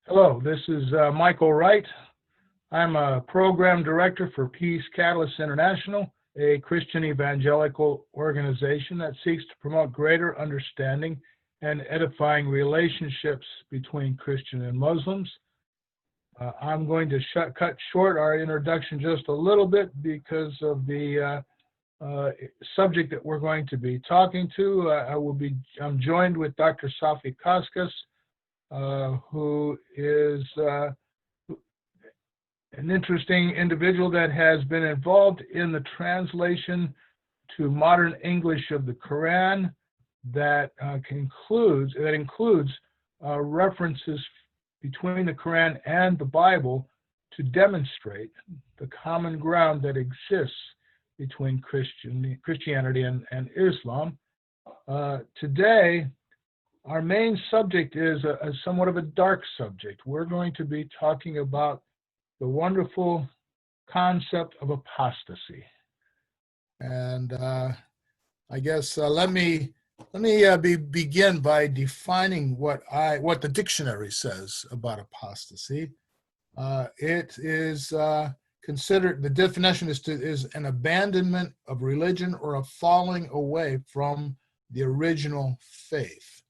Hello, this is Michael Wright. I'm a program director for Peace Catalyst International, a Christian evangelical organization that seeks to promote greater understanding and edifying relationships between Christian and Muslims. I'm going to cut short our introduction just a little bit because of the subject that we're going to be talking to. I'm joined with Dr. Safi Kaskas, who is an interesting individual that has been involved in the translation to modern English of the Quran that includes references between the Quran and the Bible to demonstrate the common ground that exists between Christianity and Islam. Today, our main subject is a somewhat of a dark subject. We're going to be talking about the wonderful concept of apostasy. And I guess let me begin by defining what the dictionary says about apostasy. It is considered, the definition is an abandonment of religion or a falling away from the original faith.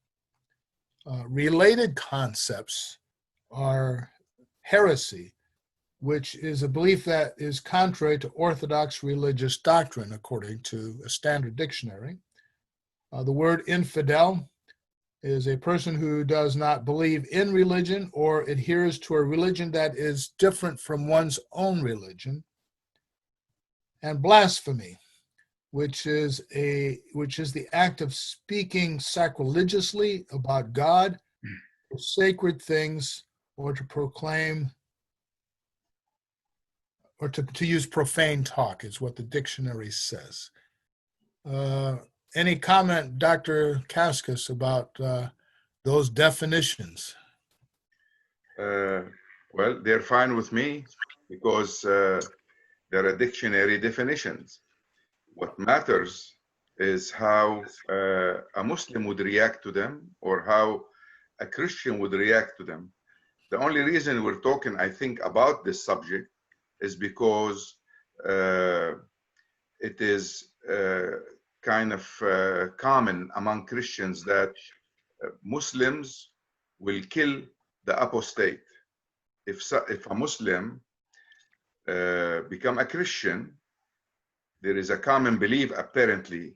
Related concepts are heresy, which is a belief that is contrary to orthodox religious doctrine, according to a standard dictionary. The word infidel is a person who does not believe in religion or adheres to a religion that is different from one's own religion. And blasphemy, which is the act of speaking sacrilegiously about God or sacred things, or to proclaim, or to use profane talk, is what the dictionary says. Any comment, Dr. Kaskas, about those definitions? Well, they're fine with me because there are dictionary definitions. What matters is how a Muslim would react to them, or how a Christian would react to them. The only reason we're talking, I think, about this subject is because it is kind of common among Christians that Muslims will kill the apostate. If a Muslim become a Christian, there is a common belief, apparently,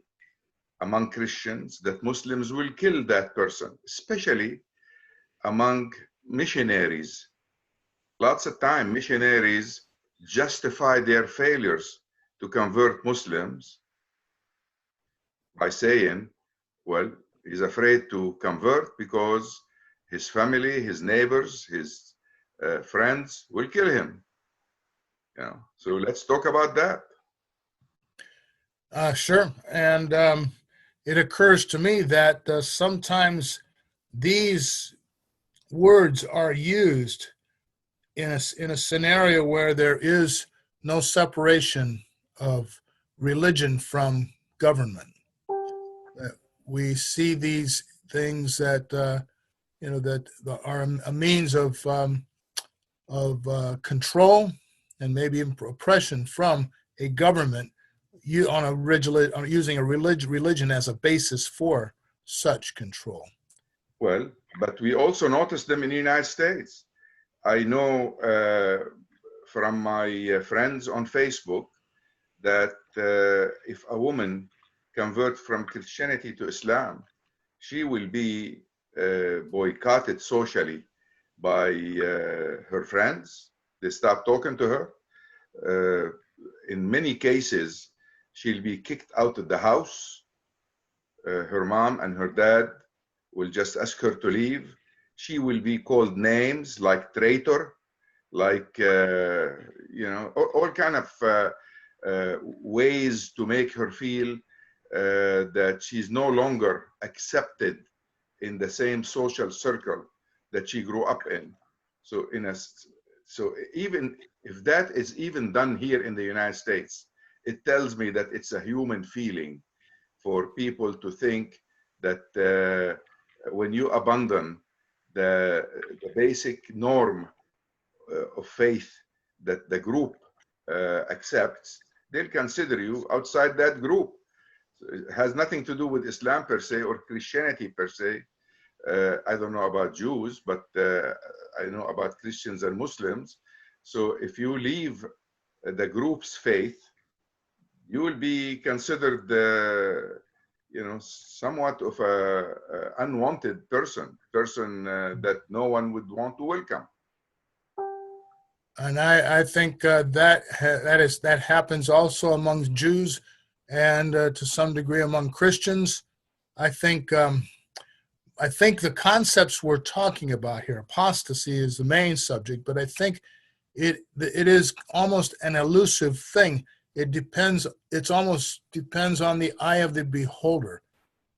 among Christians that Muslims will kill that person, especially among missionaries. Lots of time, missionaries justify their failures to convert Muslims by saying, well, he's afraid to convert because his family, his neighbors, his friends will kill him. So let's talk about that. Sure. And it occurs to me that sometimes these words are used in a scenario where there is no separation of religion from government. We see these things that that are a means of control and maybe oppression from a government, using a religion as a basis for such control. Well, but we also notice them in the United States. I know from my friends on Facebook that if a woman converts from Christianity to Islam, she will be boycotted socially by her friends. They stop talking to her. In many cases, she'll be kicked out of the house. Her mom and her dad will just ask her to leave. She will be called names like traitor, like, all kind of ways to make her feel that she's no longer accepted in the same social circle that she grew up in. So even if that is even done here in the United States, it tells me that it's a human feeling for people to think that when you abandon the basic norm of faith that the group accepts, they'll consider you outside that group. It has nothing to do with Islam per se or Christianity per se. I don't know about Jews, but I know about Christians and Muslims. So if you leave the group's faith, you will be considered, somewhat of a unwanted person that no one would want to welcome. And I think that happens also among Jews, and to some degree among Christians. I think the concepts we're talking about here, apostasy is the main subject, but I think it is almost an elusive thing. It almost depends on the eye of the beholder.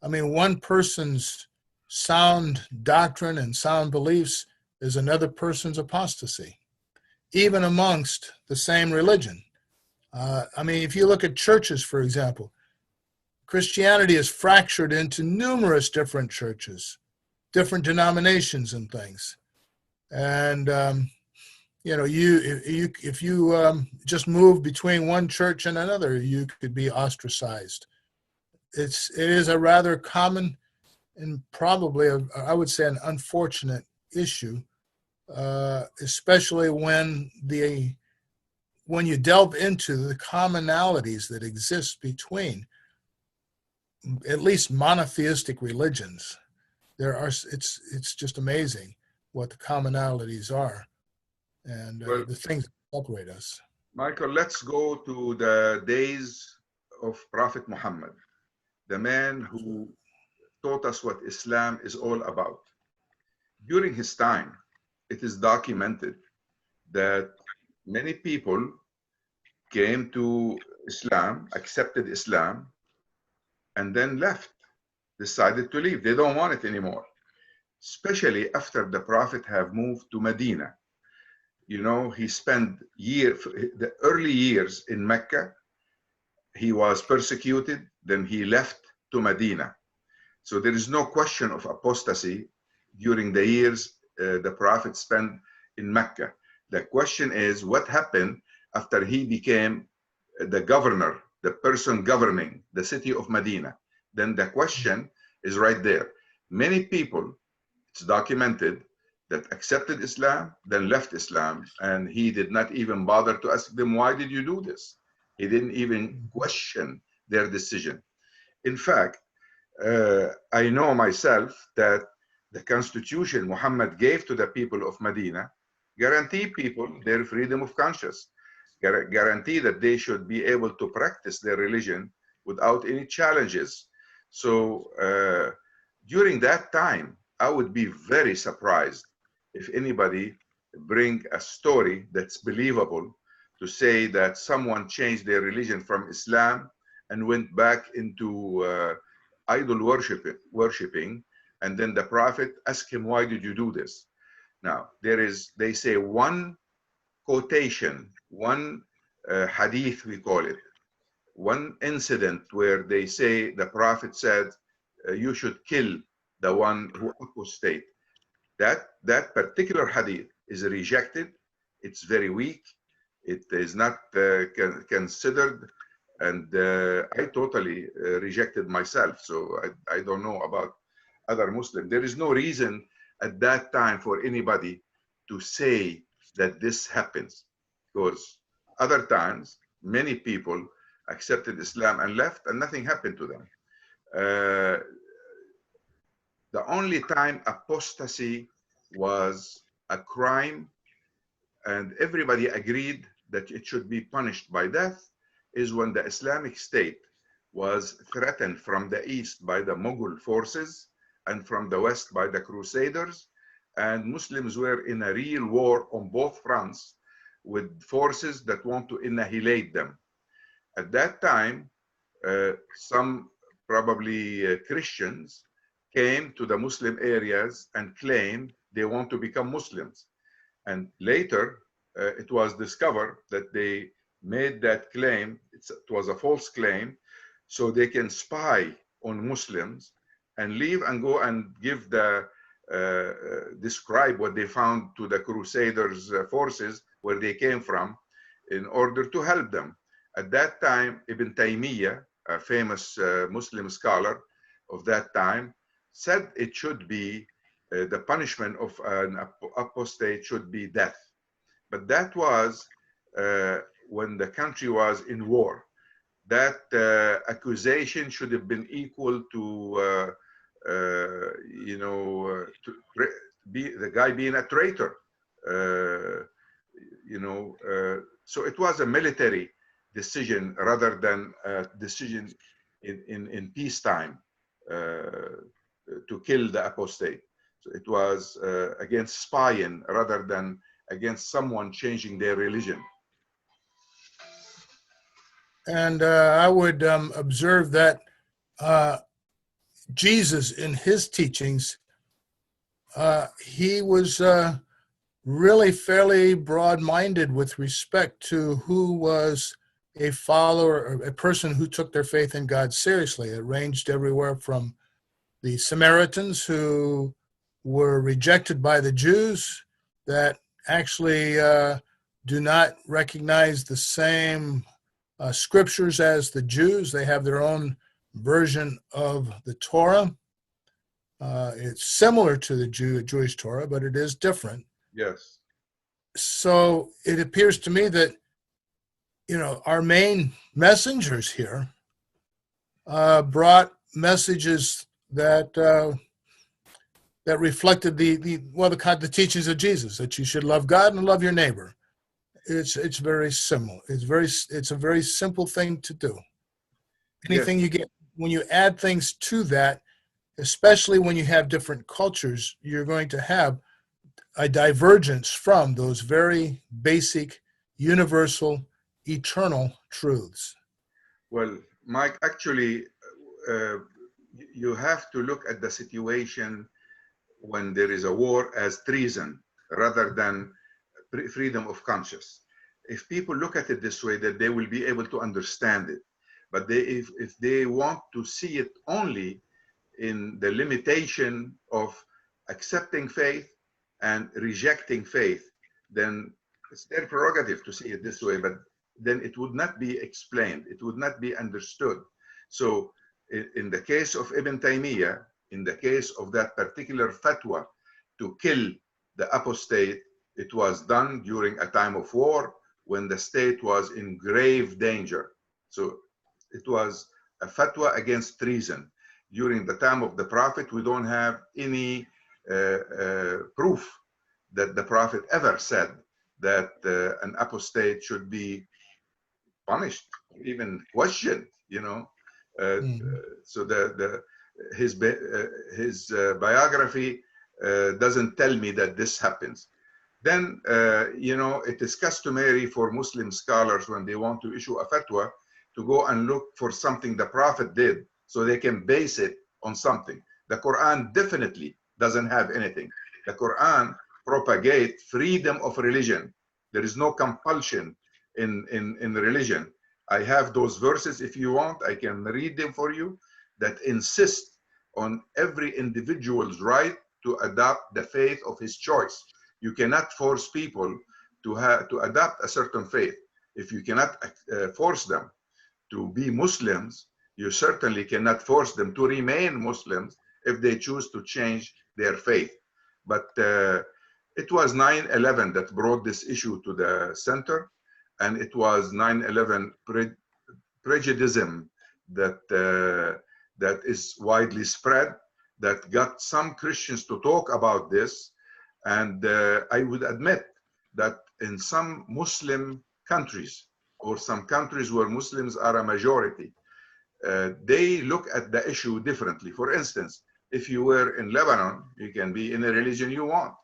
I mean, one person's sound doctrine and sound beliefs is another person's apostasy, even amongst the same religion. I mean, if you look at churches, for example, Christianity is fractured into numerous different churches, different denominations and things. And, if you just move between one church and another, you could be ostracized. It is a rather common and probably, I would say, an unfortunate issue, especially when you delve into the commonalities that exist between at least monotheistic religions. It's just amazing what the commonalities are and the things that separate us. Michael, let's go to the days of Prophet Muhammad, the man who taught us what Islam is all about. During his time, it is documented that many people came to Islam, accepted Islam, and then left, decided to leave. They don't want it anymore, especially after the Prophet have moved to Medina. He spent the early years in Mecca. He was persecuted, then he left to Medina. So there is no question of apostasy during the years the Prophet spent in Mecca. The question is what happened after he became the governor, the person governing the city of Medina. Then the question is right there. Many people, it's documented, that accepted Islam, then left Islam, and he did not even bother to ask them, why did you do this? He didn't even question their decision. In fact, I know myself that the constitution Muhammad gave to the people of Medina guarantee people their freedom of conscience, guarantee that they should be able to practice their religion without any challenges. So during that time, I would be very surprised if anybody bring a story that's believable to say that someone changed their religion from Islam and went back into idol worshiping, and then the Prophet asked him, why did you do this? Now, they say one quotation, one hadith, we call it, one incident where they say the Prophet said, you should kill the one who apostate. That particular hadith is rejected. It's very weak. It is not considered, and I totally rejected myself. So I don't know about other Muslims. There is no reason at that time for anybody to say that this happens, because other times many people accepted Islam and left and nothing happened to them. The only time apostasy was a crime and everybody agreed that it should be punished by death is when the Islamic State was threatened from the east by the Mughal forces and from the west by the Crusaders, and Muslims were in a real war on both fronts with forces that want to annihilate them. At that time, some probably Christians came to the Muslim areas and claimed they want to become Muslims. And later, it was discovered that they made that claim, it was a false claim, so they can spy on Muslims and leave and go and give the describe what they found to the Crusaders' forces, where they came from, in order to help them. At that time, Ibn Taymiyyah, a famous Muslim scholar of that time, said it should be the punishment of an apostate should be death. But that was when the country was in war. That accusation should have been equal to, be the guy being a traitor. So it was a military decision rather than a decision in peacetime to kill the apostate. So it was against spying rather than against someone changing their religion. And I would observe that Jesus, in his teachings, he was really fairly broad-minded with respect to who was a follower, or a person who took their faith in God seriously. It ranged everywhere from the Samaritans, who were rejected by the Jews, that actually do not recognize the same scriptures as the Jews. They have their own version of the Torah. It's similar to the Jewish Torah, but it is different. Yes. So it appears to me that, our main messengers here brought messages that that reflected the teachings of Jesus, that you should love God and love your neighbor. It's very similar. It's a very simple thing to do. Anything you get, when you add things to that, especially when you have different cultures, you're going to have a divergence from those very basic, universal, eternal truths. Well, Mike, actually, you have to look at the situation when there is a war as treason rather than freedom of conscience. If people look at it this way, that they will be able to understand it. But if they want to see it only in the limitation of accepting faith and rejecting faith, then it's their prerogative to see it this way, but then it would not be explained, it would not be understood. So in the case of Ibn Taymiyyah, in the case of that particular fatwa to kill the apostate, it was done during a time of war when the state was in grave danger. So it was a fatwa against treason. During the time of the Prophet, we don't have any proof that the Prophet ever said that an apostate should be punished, even questioned, So his biography doesn't tell me that this happens. Then, it is customary for Muslim scholars, when they want to issue a fatwa, to go and look for something the Prophet did so they can base it on something. The Quran definitely doesn't have anything. The Quran propagates freedom of religion. There is no compulsion in religion. I have those verses. If you want, I can read them for you, that insist on every individual's right to adopt the faith of his choice. You cannot force people to adopt a certain faith. If you cannot force them to be Muslims, you certainly cannot force them to remain Muslims if they choose to change their faith. But it was 9/11 that brought this issue to the center, and it was 9/11 prejudice that is widely spread, that got some Christians to talk about this. And I would admit that in some Muslim countries, or some countries where Muslims are a majority, they look at the issue differently. For instance, if you were in Lebanon, you can be in a religion you want.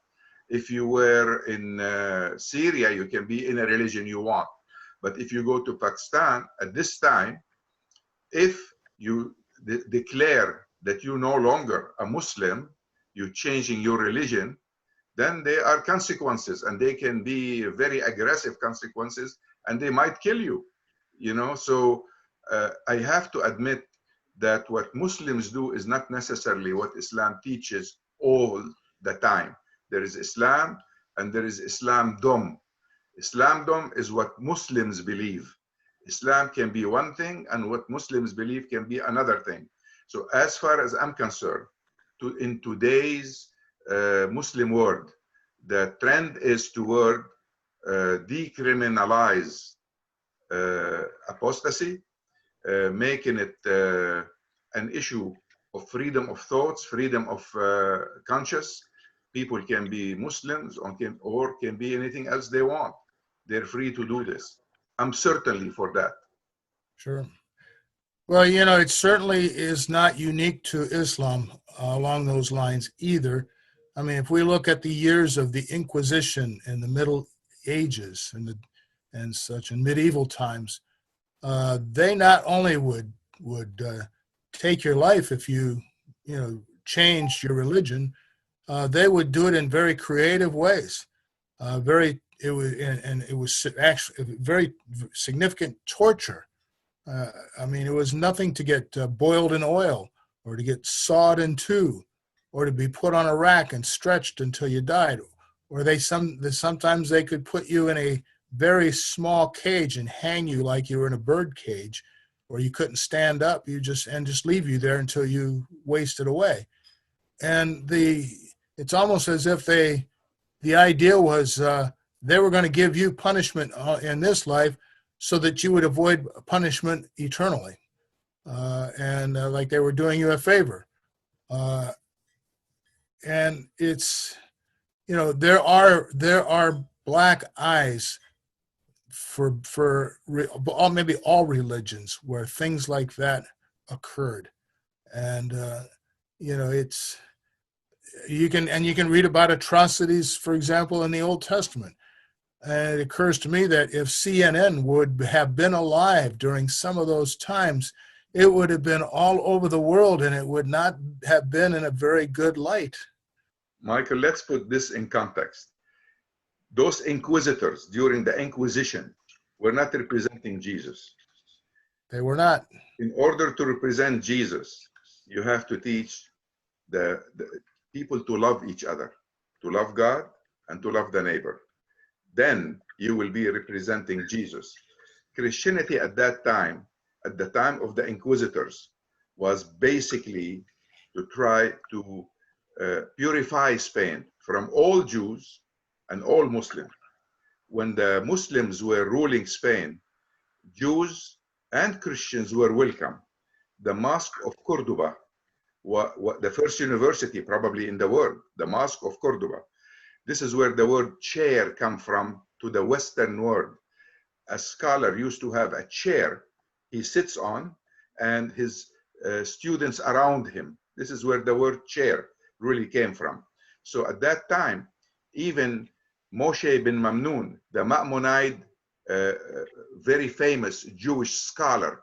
If you were in Syria, you can be in a religion you want. But if you go to Pakistan at this time, if you declare that you're no longer a Muslim, you're changing your religion, then there are consequences, and they can be very aggressive consequences, and they might kill you. So I have to admit that what Muslims do is not necessarily what Islam teaches all the time. There is Islam and there is Islamdom. Islamdom is what Muslims believe. Islam can be one thing, and what Muslims believe can be another thing. So as far as I'm concerned, in today's Muslim world, the trend is toward decriminalize apostasy, making it an issue of freedom of thoughts, freedom of conscience. People can be Muslims or can be anything else they want. They're free to do this. I'm certainly for that. Sure. Well, it certainly is not unique to Islam along those lines either. I mean, if we look at the years of the Inquisition in the Middle Ages and such in medieval times, they not only would take your life if you changed your religion, they would do it in very creative ways. It was actually very significant torture. I mean, it was nothing to get boiled in oil or to get sawed in two or to be put on a rack and stretched until you died. Or sometimes they could put you in a very small cage and hang you like you were in a bird cage, or you couldn't stand up. Just leave you there until you wasted away. And it's almost as if the idea was they were going to give you punishment in this life so that you would avoid punishment eternally, and like they were doing you a favor. And it's there are black eyes for maybe all religions where things like that occurred, and it's you can read about atrocities, for example, in the Old Testament. And it occurs to me that if CNN would have been alive during some of those times, it would have been all over the world, and it would not have been in a very good light. Michael, let's put this in context. Those inquisitors during the Inquisition were not representing Jesus. They were not. In order to represent Jesus, you have to teach the people to love each other, to love God and to love the neighbor. Then you will be representing Jesus. Christianity at that time, at the time of the Inquisitors, was basically to try to purify Spain from all Jews and all Muslims. When the Muslims were ruling Spain, Jews and Christians were welcome. The Mosque of Cordoba, the first university probably in the world, the Mosque of Cordoba. This is where the word chair comes from to the Western world. A scholar used to have a chair he sits on and his students around him. This is where the word chair really came from. So at that time, even Moshe bin Mamnoon, the Ma'munide, very famous Jewish scholar,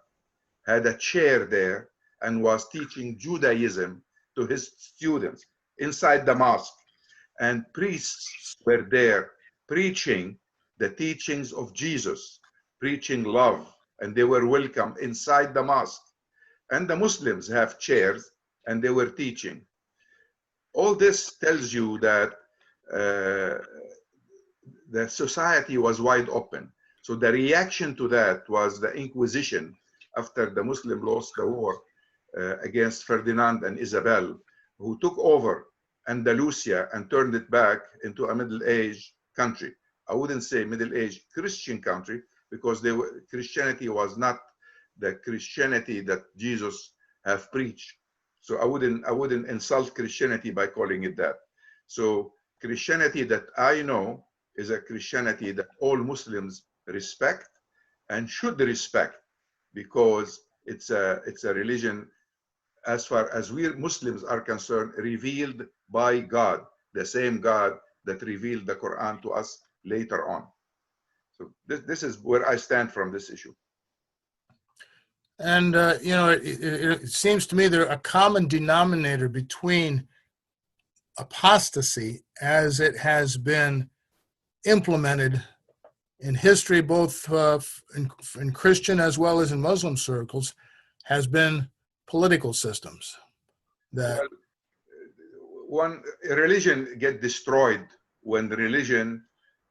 had a chair there and was teaching Judaism to his students inside the mosque. And priests were there preaching the teachings of Jesus, preaching love, and they were welcome inside the mosque. And the Muslims have chairs, and they were teaching. All this tells you that the society was wide open. So the reaction to that was the Inquisition after the Muslim lost the war against Ferdinand and Isabel, who took over Andalusia and turned it back into a middle-aged country. I wouldn't say middle-aged Christian country, because Christianity was not the Christianity that Jesus have preached. So I wouldn't insult Christianity by calling it that. So Christianity that I know is a Christianity that all Muslims respect and should respect, because it's a religion, as far as we Muslims are concerned, revealed by God, the same God that revealed the Quran to us later on. So this is where I stand from this issue. And it seems to me there's a common denominator between apostasy as it has been implemented in history, both in Christian as well as in Muslim circles, has been political systems. one religion get destroyed when the religion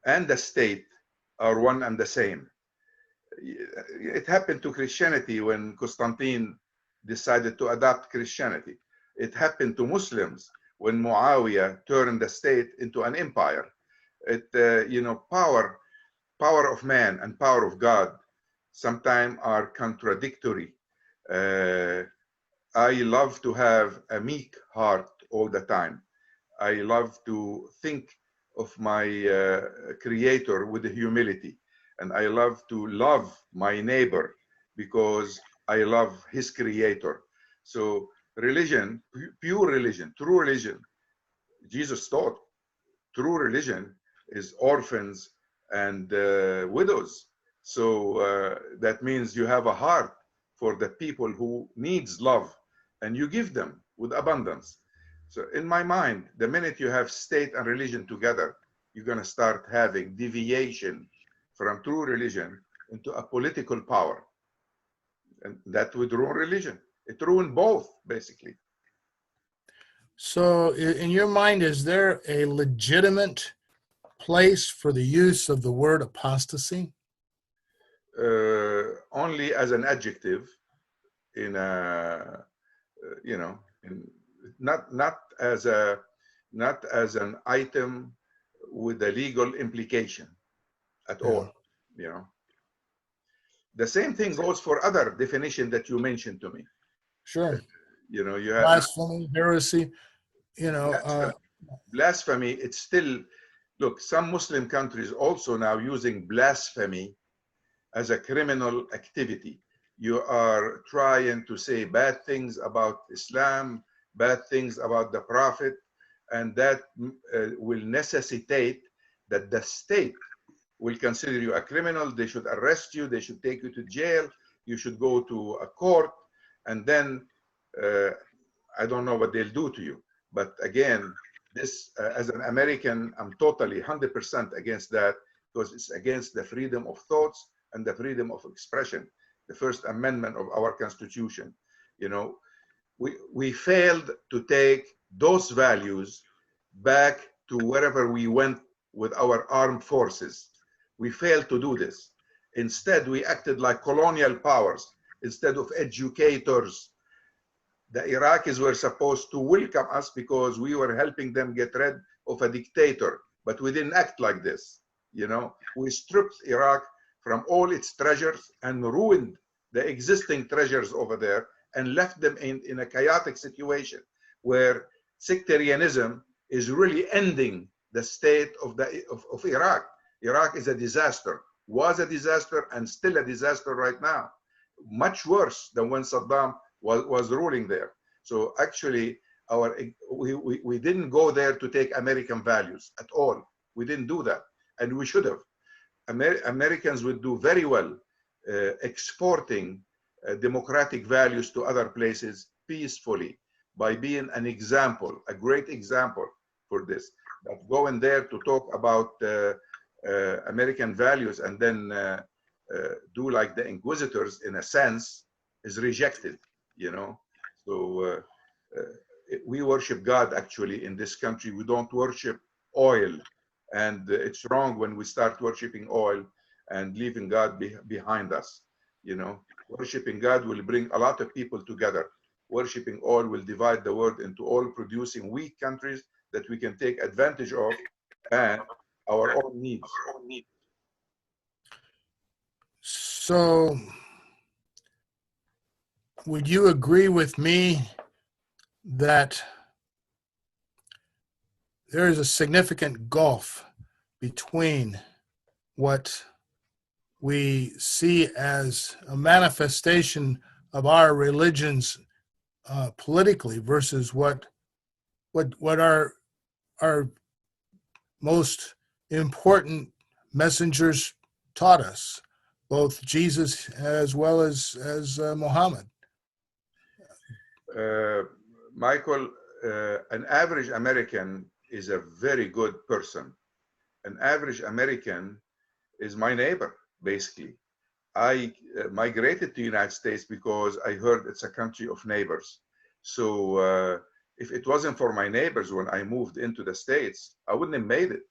and the state are one and the same. It happened to Christianity when Constantine decided to adopt Christianity. It happened to Muslims when Muawiyah turned the state into an empire. Power of man and power of God sometimes are contradictory. I love to have a meek heart all the time. I love to think of my creator with humility. And I love to love my neighbor because I love his creator. So religion, pure religion, true religion, Jesus taught, true religion is orphans and widows. So that means you have a heart for the people who needs love, and you give them with abundance. So in my mind, the minute you have state and religion together, you're going to start having deviation from true religion into a political power. And that would ruin religion. It ruined both, basically. So in your mind, is there a legitimate place for the use of the word apostasy? Only as an adjective in a, not as an item with a legal implication at all, The same thing goes for other definition that you mentioned to me. Sure. You have blasphemy, heresy, blasphemy. It's still, look, some Muslim countries also now using blasphemy as a criminal activity. You are trying to say bad things about Islam, bad things about the Prophet, and that will necessitate that the state will consider you a criminal. They should arrest you. They should take you to jail. You should go to a court. And then I don't know what they'll do to you. But again, this, as an American, I'm totally 100% against that, because it's against the freedom of thoughts and the freedom of expression, the First Amendment of our Constitution. We failed to take those values back to wherever we went with our armed forces. We failed to do this. Instead, we acted like colonial powers instead of educators. The Iraqis were supposed to welcome us because we were helping them get rid of a dictator, but we didn't act like this. We stripped Iraq from all its treasures and ruined the existing treasures over there and left them in a chaotic situation where sectarianism is really ending the state of Iraq. Iraq is a disaster, was a disaster, and still a disaster right now. Much worse than when Saddam was ruling there. So actually, we didn't go there to take American values at all. We didn't do that, and we should have. Americans would do very well exporting democratic values to other places peacefully by being an example, a great example for this. But going there to talk about American values and then do like the inquisitors in a sense is rejected, So we worship God actually in this country. We don't worship oil, and it's wrong when we start worshiping oil and leaving God behind us. Worshiping God will bring a lot of people together. Worshiping oil will divide the world into oil producing weak countries that we can take advantage of and our own needs. So would you agree with me that there is a significant gulf between what we see as a manifestation of our religions politically versus what our most important messengers taught us, both Jesus as well as Muhammad? Michael, an average American is a very good person. An average American is my neighbor, basically. I migrated to the United States because I heard it's a country of neighbors. So If it wasn't for my neighbors when I moved into the States, I wouldn't have made it.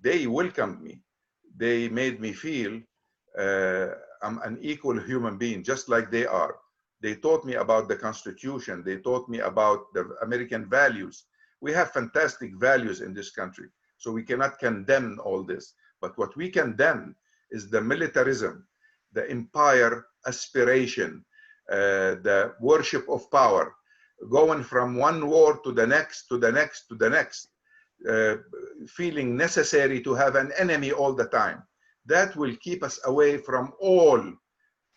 They welcomed me. They made me feel I'm an equal human being, just like they are. They taught me about the Constitution. They taught me about the American values. We have fantastic values in this country, so we cannot condemn all this. But what we condemn is the militarism, the empire aspiration, the worship of power, going from one war to the next, to the next, to the next, feeling necessary to have an enemy all the time. That will keep us away from all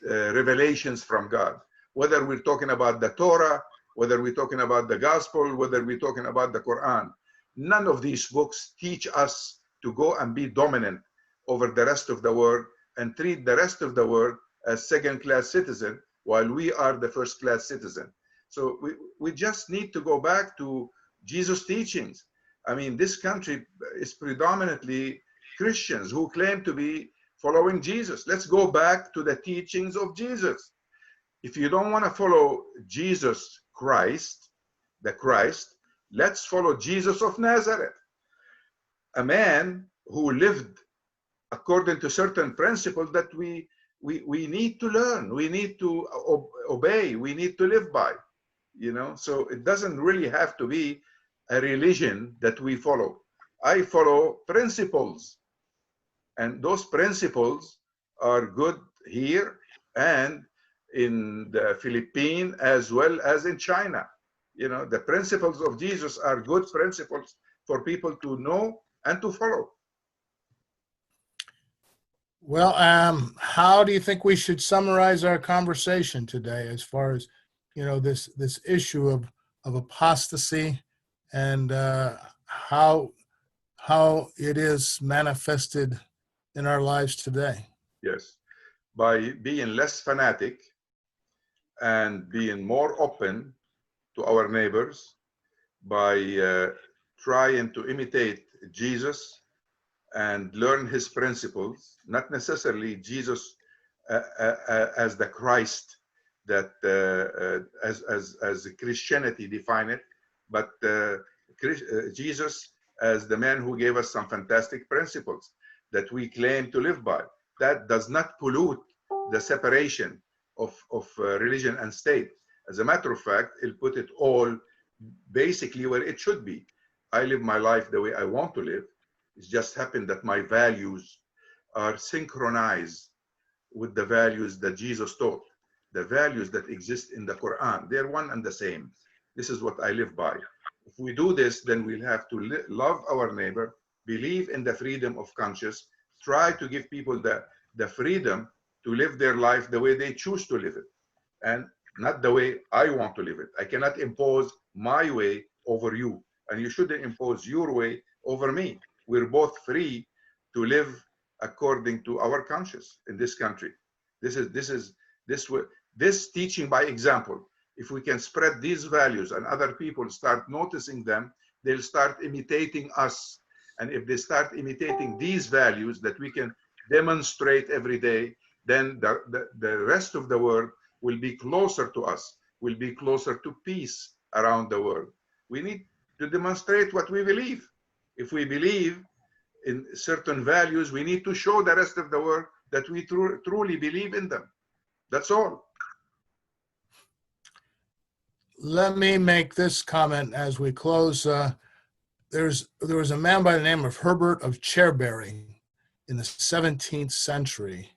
revelations from God. Whether we're talking about the Torah, whether we're talking about the gospel, whether we're talking about the Quran, none of these books teach us to go and be dominant over the rest of the world and treat the rest of the world as second-class citizen while we are the first-class citizen. So we just need to go back to Jesus' teachings. I mean, this country is predominantly Christians who claim to be following Jesus. Let's go back to the teachings of Jesus. If you don't want to follow Jesus Christ, the Christ, let's follow Jesus of Nazareth, a man who lived according to certain principles that we need to learn, we need to obey, we need to live by, you know. So it doesn't really have to be a religion that we follow. I follow principles, and those principles are good here and in the Philippines as well as in China. You know, the principles of Jesus are good principles for people to know and to follow. Well, how do you think we should summarize our conversation today, as far as, you know, this issue of apostasy and how it is manifested in our lives today? Yes, by being less fanatic and being more open to our neighbors, by trying to imitate Jesus and learn his principles, not necessarily Jesus as the Christ that as Christianity define it, but Jesus as the man who gave us some fantastic principles that we claim to live by. That does not pollute the separation of religion and state. As a matter of fact, it'll put it all basically where it should be. I live my life the way I want to live. It's just happened that my values are synchronized with the values that Jesus taught, the values that exist in the Quran. They're one and the same. This is what I live by. If we do this, then we'll have to love our neighbor, believe in the freedom of conscience, try to give people the freedom to live their life the way they choose to live it, and not the way I want to live it. I cannot impose my way over you, and you shouldn't impose your way over me. We're both free to live according to our conscience in this country. This teaching by example. If we can spread these values and other people start noticing them, they'll start imitating us. And if they start imitating these values that we can demonstrate every day, then the rest of the world will be closer to us, will be closer to peace around the world. We need to demonstrate what we believe. If we believe in certain values, we need to show the rest of the world that we truly believe in them. That's all. Let me make this comment as we close. There was a man by the name of Herbert of Cherbury in the 17th century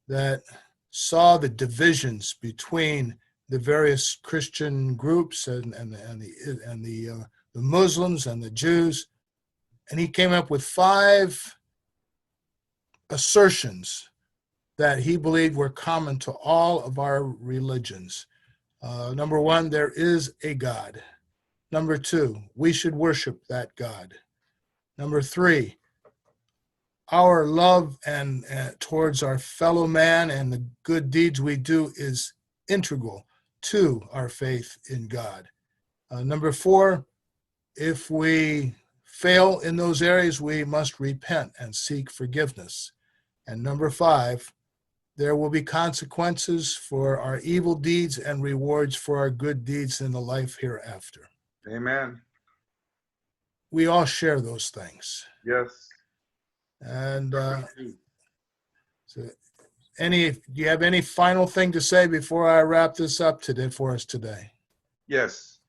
that saw the divisions between the various Christian groups and the Muslims and the Jews, and he came up with 5 assertions that he believed were common to all of our religions. Number 1, there is a God. Number 2, we should worship that God. Number 3, our love and towards our fellow man and the good deeds we do is integral to our faith in God. Number 4, if we fail in those areas, we must repent and seek forgiveness. And number 5, there will be consequences for our evil deeds and rewards for our good deeds in the life hereafter. Amen. We all share those things. Yes. And so do you have any final thing to say before I wrap this up today for us today? Yes.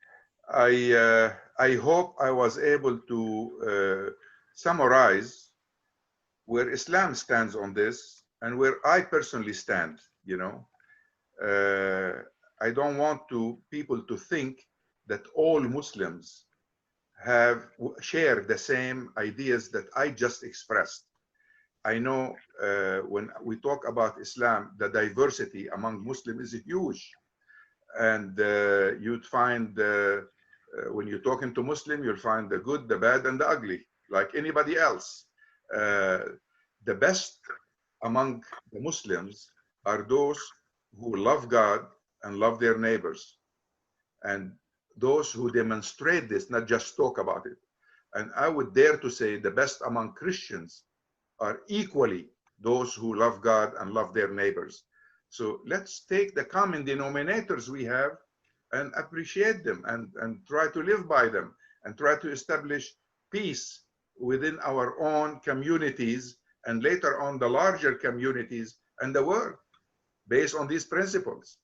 I hope I was able to summarize where Islam stands on this and where I personally stand. I don't want people to think that all Muslims share the same ideas that I just expressed. I know when we talk about Islam, the diversity among Muslims is huge. And you'd find, when you're talking to Muslim, you'll find the good, the bad, and the ugly, like anybody else. The best among the Muslims are those who love God and love their neighbors, and those who demonstrate this, not just talk about it. And I would dare to say the best among Christians are equally those who love God and love their neighbors. So let's take the common denominators we have and appreciate them and try to live by them and try to establish peace within our own communities and later on the larger communities and the world based on these principles.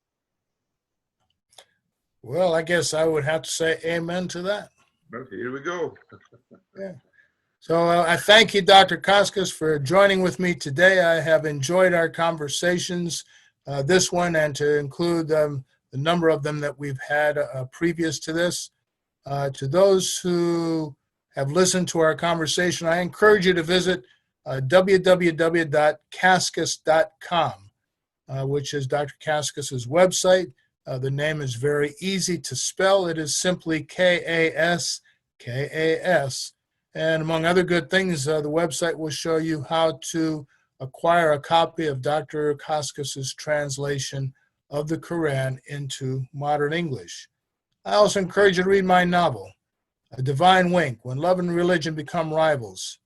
Well, I guess I would have to say amen to that. Well, here we go. Yeah. So I thank you, Dr. Kaskas, for joining with me today. I have enjoyed our conversations, this one, and to include the number of them that we've had previous to this. To those who have listened to our conversation, I encourage you to visit www.kaskas.com, which is Dr. Kaskas's website. The name is very easy to spell. It is simply Kaskas. And among other good things, the website will show you how to acquire a copy of Dr. Kaskas's translation of the Quran into modern English. I also encourage you to read my novel, A Divine Wink, When Love and Religion Become Rivals.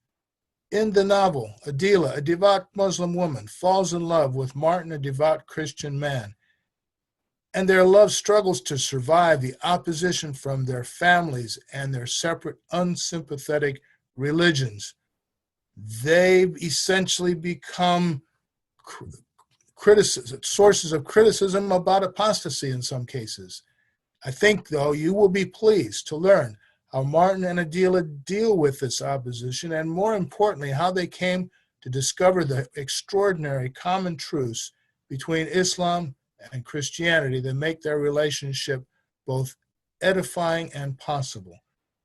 In the novel, Adila, a devout Muslim woman, falls in love with Martin, a devout Christian man. And their love struggles to survive the opposition from their families and their separate, unsympathetic religions. They essentially become sources of criticism about apostasy in some cases. I think, though, you will be pleased to learn how Martin and Adila deal with this opposition, and more importantly, how they came to discover the extraordinary common truths between Islam and Christianity that make their relationship both edifying and possible.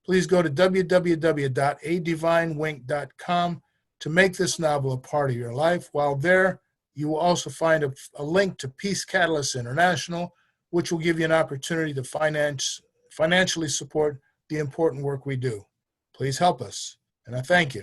Please go to www.adivinewink.com to make this novel a part of your life. While there, you will also find a link to Peace Catalyst International, which will give you an opportunity to financially support the important work we do. Please help us, and I thank you.